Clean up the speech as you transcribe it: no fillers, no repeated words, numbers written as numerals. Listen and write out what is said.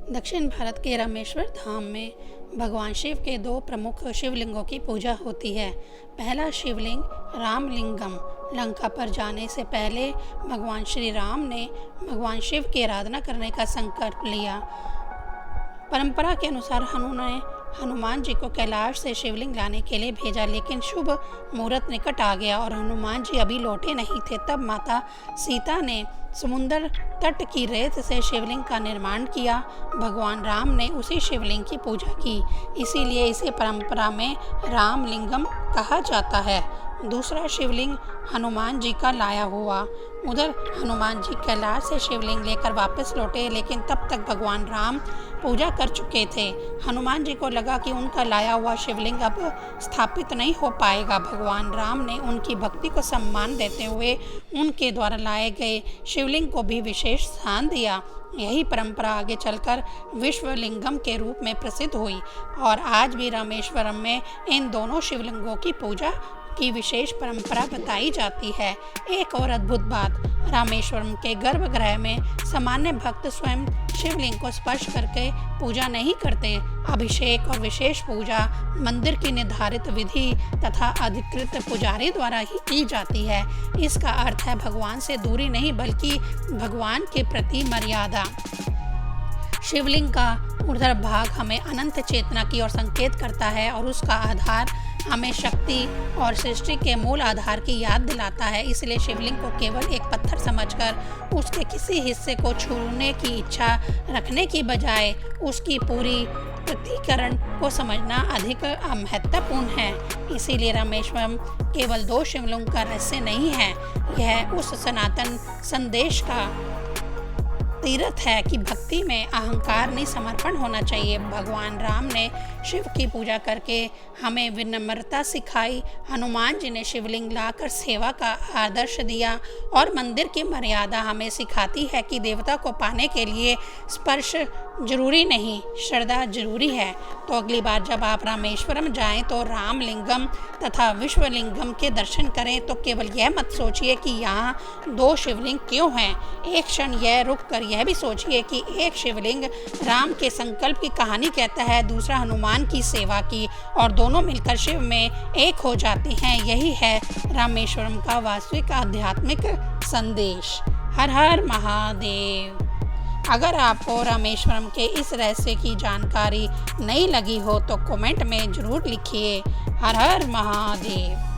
दक्षिण भारत के रामेश्वर धाम में भगवान शिव के दो प्रमुख शिवलिंगों की पूजा होती है। पहला शिवलिंग रामलिंगम। लंका पर जाने से पहले भगवान श्री राम ने भगवान शिव की आराधना करने का संकल्प लिया। परंपरा के अनुसार हनुमान जी को कैलाश से शिवलिंग लाने के लिए भेजा, लेकिन शुभ मुहूर्त निकट आ गया और हनुमान जी अभी लौटे नहीं थे। तब माता सीता ने समुद्र तट की रेत से शिवलिंग का निर्माण किया। भगवान राम ने उसी शिवलिंग की पूजा की, इसीलिए इसे परंपरा में रामलिंगम कहा जाता है। दूसरा शिवलिंग हनुमान जी का लाया हुआ। उधर हनुमान जी कैलाश से शिवलिंग लेकर वापस लौटे, लेकिन तब तक भगवान राम पूजा कर चुके थे। हनुमान जी को लगा कि उनका लाया हुआ शिवलिंग अब स्थापित नहीं हो पाएगा। भगवान राम ने उनकी भक्ति को सम्मान देते हुए उनके द्वारा लाए गए शिवलिंग को भी विशेष स्थान दिया। यही परंपरा आगे चलकर विश्वलिंगम के रूप में प्रसिद्ध हुई और आज भी रामेश्वरम में इन दोनों शिवलिंगों की पूजा की विशेष परंपरा बताई जाती है। एक और अद्भुत बात, रामेश्वरम के गर्भगृह में सामान्य भक्त स्वयं शिवलिंग को स्पर्श करके पूजा नहीं करते। अभिषेक और विशेष पूजा मंदिर की निर्धारित विधि तथा अधिकृत पुजारी द्वारा ही की जाती है। इसका अर्थ है भगवान से दूरी नहीं, बल्कि भगवान के प्रति मर्यादा। शिवलिंग का ऊर्ध्व भाग हमें अनंत चेतना की ओर संकेत करता है और उसका आधार हमें शक्ति और सृष्टि के मूल आधार की याद दिलाता है। इसलिए शिवलिंग को केवल एक पत्थर समझकर उसके किसी हिस्से को छूने की इच्छा रखने की बजाय उसकी पूरी प्रतिकरण को समझना अधिक महत्वपूर्ण है। इसीलिए रामेश्वरम केवल दो शिवलिंगों का रहस्य नहीं है, यह उस सनातन संदेश का तीर्थ है कि भक्ति में अहंकार नहीं, समर्पण होना चाहिए। भगवान राम ने शिव की पूजा करके हमें विनम्रता सिखाई। हनुमान जी ने शिवलिंग लाकर सेवा का आदर्श दिया और मंदिर की मर्यादा हमें सिखाती है कि देवता को पाने के लिए स्पर्श जरूरी नहीं, श्रद्धा जरूरी है। तो अगली बार जब आप रामेश्वरम जाएं तो रामलिंगम तथा विश्वलिंगम के दर्शन करें तो केवल यह मत सोचिए कि यहाँ दो शिवलिंग क्यों हैं। एक क्षण यह रुक कर यह भी सोचिए कि एक शिवलिंग राम के संकल्प की कहानी कहता है, दूसरा हनुमान की सेवा की, और दोनों मिलकर शिव में एक हो जाते हैं। यही है रामेश्वरम का वास्तविक आध्यात्मिक संदेश। हर हर महादेव। अगर आपको रामेश्वरम के इस रहस्य की जानकारी नहीं लगी हो तो कमेंट में ज़रूर लिखिए। हर हर महादेव।